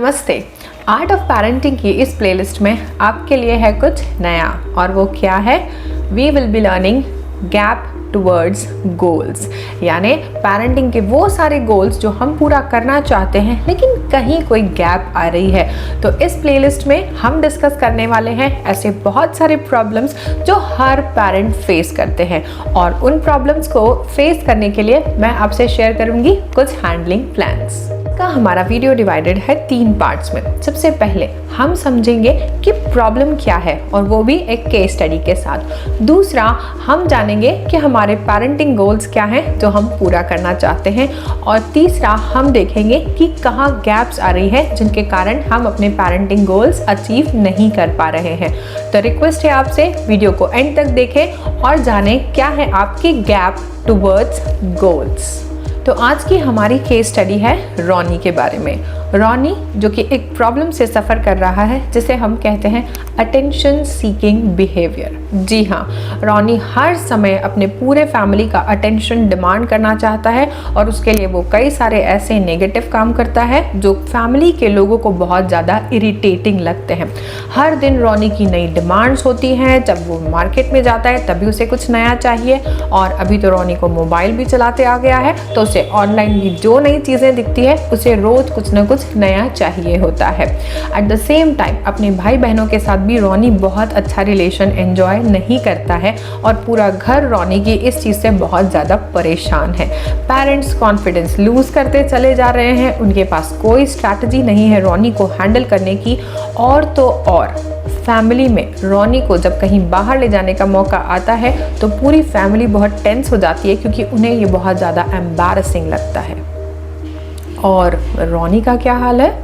नमस्ते। Art of parenting की इस प्लेलिस्ट में आपके लिए है कुछ नया, और वो क्या है? We will be learning gap towards goals, यानी पेरेंटिंग के वो सारे गोल्स जो हम पूरा करना चाहते हैं लेकिन कहीं कोई गैप आ रही है। तो इस प्लेलिस्ट में हम डिस्कस करने वाले हैं ऐसे बहुत सारे प्रॉब्लम्स जो हर पेरेंट फेस करते हैं, और उन प्रॉब्लम्स को फेस करने के लिए मैं आपसे शेयर करूंगी कुछ हैंडलिंग प्लान्स। का हमारा वीडियो डिवाइडेड है 3 पार्ट्स में। सबसे पहले हम समझेंगे कि प्रॉब्लम क्या है, और वो भी एक केस स्टडी के साथ। दूसरा, हम जानेंगे कि हमारे पेरेंटिंग गोल्स क्या हैं जो हम पूरा करना चाहते हैं, और तीसरा हम देखेंगे कि कहाँ गैप्स आ रही है जिनके कारण हम अपने पेरेंटिंग गोल्स अचीव नहीं कर पा रहे हैं। तो रिक्वेस्ट है आपसे वीडियो को एंड तक देखें और जानें क्या है आपकी गैप टूवर्ड्स गोल्स। तो आज की हमारी केस स्टडी है रॉनी के बारे में। रॉनी जो कि एक प्रॉब्लम से सफ़र कर रहा है जिसे हम कहते हैं अटेंशन सीकिंग बिहेवियर। जी हाँ, रॉनी हर समय अपने पूरे फैमिली का अटेंशन डिमांड करना चाहता है, और उसके लिए वो कई सारे ऐसे नेगेटिव काम करता है जो फैमिली के लोगों को बहुत ज़्यादा इरिटेटिंग लगते हैं। हर दिन रॉनी की नई डिमांड्स होती हैं। जब वो मार्केट में जाता है तभी उसे कुछ नया चाहिए, और अभी तो रॉनी को मोबाइल भी चलाते आ गया है, तो उसे ऑनलाइन भी जो नई चीज़ें दिखती है उसे रोज़ कुछ ना कुछ नया चाहिए होता है। एट द सेम टाइम अपने भाई बहनों के साथ भी रॉनी बहुत अच्छा रिलेशन एंजॉय नहीं करता है, और पूरा घर रॉनी की इस चीज़ से बहुत ज़्यादा परेशान है। पेरेंट्स कॉन्फिडेंस लूज़ करते चले जा रहे हैं, उनके पास कोई स्ट्रैटेजी नहीं है रॉनी को हैंडल करने की। और तो और फैमिली में रॉनी को जब कहीं बाहर ले जाने का मौका आता है तो पूरी फैमिली बहुत टेंस हो जाती है, क्योंकि उन्हें ये बहुत ज़्यादा एम्बैरसिंग लगता है। और रॉनी का क्या हाल है?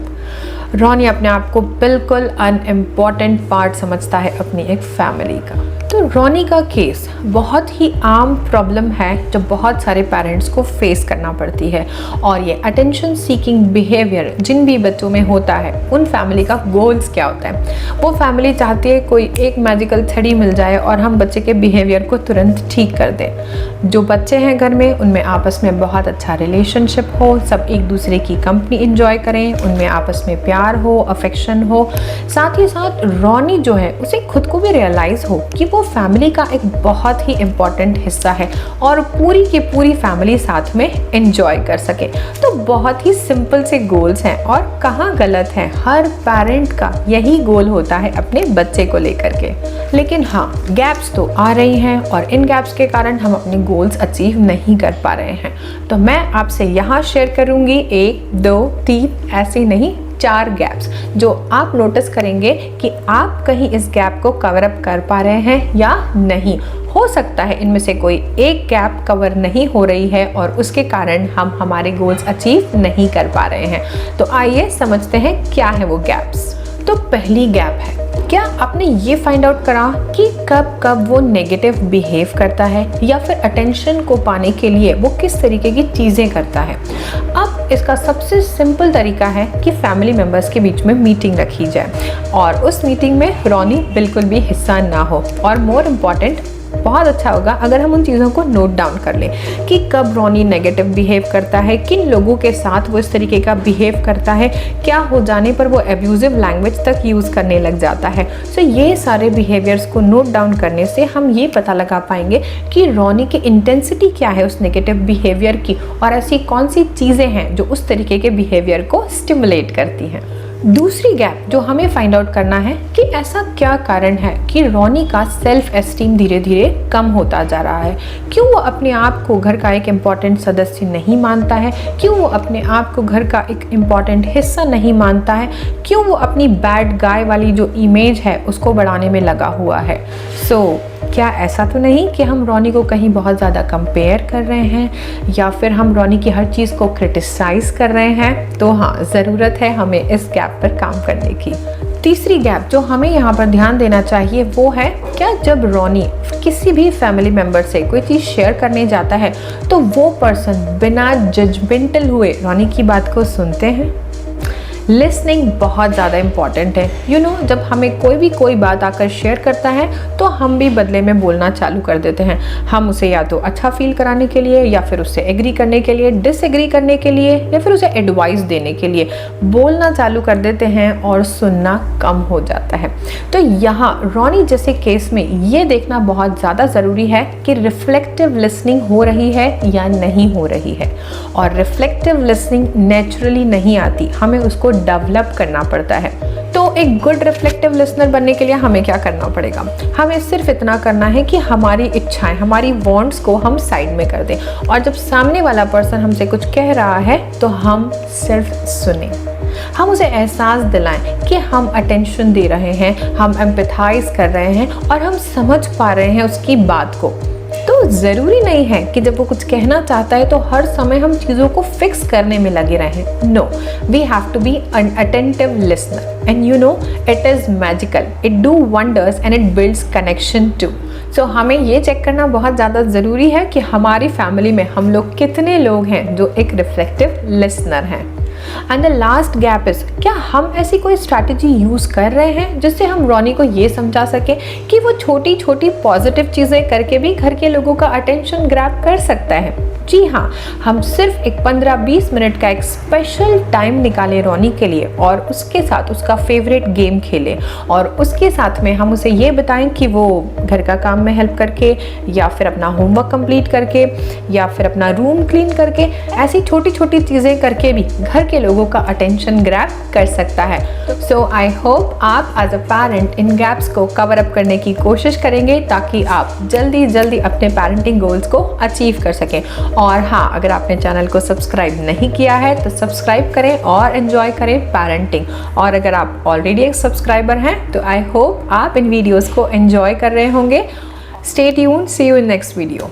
रॉनी अपने आप को बिल्कुल अनइम्पॉर्टेंट पार्ट समझता है अपनी एक फैमिली का। तो रॉनी का केस बहुत ही आम प्रॉब्लम है जो बहुत सारे पेरेंट्स को फेस करना पड़ती है, और ये अटेंशन सीकिंग बिहेवियर जिन भी बच्चों में होता है उन फैमिली का गोल्स क्या होता है? वो फैमिली चाहती है कोई एक मैजिकल छड़ी मिल जाए और हम बच्चे के बिहेवियर को तुरंत ठीक कर दें। जो बच्चे हैं घर में उनमें आपस में बहुत अच्छा रिलेशनशिप हो, सब एक दूसरे की कंपनी इंजॉय करें, उनमें आपस में प्यार हो, अफेक्शन हो। साथ ही साथ रॉनी जो है उसे खुद को भी रियलाइज़ हो कि वो फैमिली का एक बहुत ही इम्पॉर्टेंट हिस्सा है, और पूरी की पूरी फैमिली साथ में एंजॉय कर सके। तो बहुत ही सिंपल से गोल्स हैं, और कहाँ गलत है? हर पेरेंट का यही गोल होता है अपने बच्चे को लेकर के। लेकिन हाँ, गैप्स तो आ रही हैं, और इन गैप्स के कारण हम अपने गोल्स अचीव नहीं कर पा रहे हैं। तो मैं आपसे यहाँ शेयर करूँगी 1, 2, 3 ऐसे नहीं 4 गैप्स जो आप नोटिस करेंगे कि आप कहीं इस गैप को कवर अप कर पा रहे हैं या नहीं। हो सकता है इनमें से कोई एक गैप कवर नहीं हो रही है और उसके कारण हम हमारे गोल्स अचीव नहीं कर पा रहे हैं। तो आइए समझते हैं क्या है वो गैप्स। तो पहली गैप है, क्या आपने ये फाइंड आउट करा कि कब कब वो नेगेटिव बिहेव करता है, या फिर अटेंशन को पाने के लिए वो किस तरीके की चीज़ें करता है? अब इसका सबसे सिंपल तरीका है कि फैमिली मेम्बर्स के बीच में मीटिंग रखी जाए, और उस मीटिंग में रॉनी बिल्कुल भी हिस्सा ना हो। और मोर इम्पॉर्टेंट, बहुत अच्छा होगा अगर हम उन चीज़ों को नोट डाउन कर लें कि कब रॉनी नेगेटिव बिहेव करता है, किन लोगों के साथ वो इस तरीके का बिहेव करता है, क्या हो जाने पर वो एब्यूजिव लैंग्वेज तक यूज़ करने लग जाता है। सो ये सारे बिहेवियर्स को नोट डाउन करने से हम ये पता लगा पाएंगे कि रॉनी की इंटेंसिटी क्या है उस नेगेटिव बिहेवियर की, और ऐसी कौन सी चीज़ें हैं जो उस तरीके के बिहेवियर को स्टिमुलेट करती हैं। दूसरी गैप जो हमें फाइंड आउट करना है कि ऐसा क्या कारण है कि रॉनी का सेल्फ एस्टीम धीरे धीरे कम होता जा रहा है। क्यों वो अपने आप को घर का एक इम्पॉर्टेंट सदस्य नहीं मानता है? क्यों वो अपने आप को घर का एक इम्पॉर्टेंट हिस्सा नहीं मानता है? क्यों वो अपनी बैड गाय वाली जो इमेज है उसको बढ़ाने में लगा हुआ है? क्या ऐसा तो नहीं कि हम रॉनी को कहीं बहुत ज़्यादा कंपेयर कर रहे हैं, या फिर हम रॉनी की हर चीज़ को क्रिटिसाइज़ कर रहे हैं? तो हाँ, ज़रूरत है हमें इस गैप पर काम करने की। तीसरी गैप जो हमें यहाँ पर ध्यान देना चाहिए वो है, क्या जब रॉनी किसी भी फैमिली मेम्बर से कोई चीज़ शेयर करने जाता है तो वो पर्सन बिना जजमेंटल हुए रॉनी की बात को सुनते हैं, लिसनिंग बहुत ज़्यादा इम्पॉर्टेंट है। यू नो, जब हमें कोई बात आकर शेयर करता है तो हम भी बदले में बोलना चालू कर देते हैं। हम उसे या तो अच्छा फील कराने के लिए, या फिर उससे एग्री करने के लिए, डिसएग्री करने के लिए, या फिर उसे एडवाइस देने के लिए बोलना चालू कर देते हैं और सुनना कम हो जाता है। तो यहाँ रॉनी जैसे केस में ये देखना बहुत ज़्यादा ज़रूरी है कि रिफ्लेक्टिव लिसनिंग हो रही है या नहीं हो रही है। और रिफ्लेक्टिव लिसनिंग नेचुरली नहीं आती, हमें उसको डेवलप करना पड़ता है। तो एक गुड रिफ्लेक्टिव लिसनर बनने के लिए हमें क्या करना पड़ेगा? हमें सिर्फ इतना करना है कि हमारी इच्छाएं, हमारी वांट्स को हम साइड में कर दें, और जब सामने वाला पर्सन हमसे कुछ कह रहा है तो हम सिर्फ सुने। हम उसे एहसास दिलाएं कि हम अटेंशन दे रहे हैं, हम एम्पैथाइज कर रहे हैं और हम समझ पा रहे हैं उसकी बात को। तो ज़रूरी नहीं है कि जब वो कुछ कहना चाहता है तो हर समय हम चीज़ों को फिक्स करने में लगे रहें। No, we have to be an attentive listener, and you know it is magical, it do wonders and it builds connection too. So हमें ये चेक करना बहुत ज़्यादा ज़रूरी है कि हमारी फैमिली में हम लोग कितने लोग हैं जो एक रिफ्लेक्टिव लिसनर हैं। And the last gap is, क्या हम ऐसी कोई स्ट्रैटेजी यूज़ कर रहे हैं जिससे हम रॉनी को ये समझा सकें कि वो छोटी छोटी पॉजिटिव चीज़ें करके भी घर के लोगों का अटेंशन ग्रैब कर सकता है? जी हाँ, हम सिर्फ एक 15-20 मिनट का एक स्पेशल टाइम निकालें रॉनी के लिए, और उसके साथ उसका फेवरेट गेम खेलें, और उसके साथ में हम उसे ये बताएं कि वो घर का काम में हेल्प करके, या फिर अपना होमवर्क कंप्लीट करके, या फिर अपना रूम क्लीन करके, ऐसी छोटी छोटी चीज़ें करके भी घर के लोगों का अटेंशन ग्रैब कर सकता है। सो आई होप आप as a parent in gaps को कवर अप करने की कोशिश करेंगे ताकि आप जल्दी जल्दी अपने पेरेंटिंग गोल्स को अचीव कर सकें। और हाँ, अगर आपने चैनल को सब्सक्राइब नहीं किया है तो सब्सक्राइब करें और एंजॉय करें पेरेंटिंग। और अगर आप ऑलरेडी एक सब्सक्राइबर हैं तो आई होप आप इन वीडियोस को एंजॉय कर रहे होंगे। Stay tuned, see you in next video.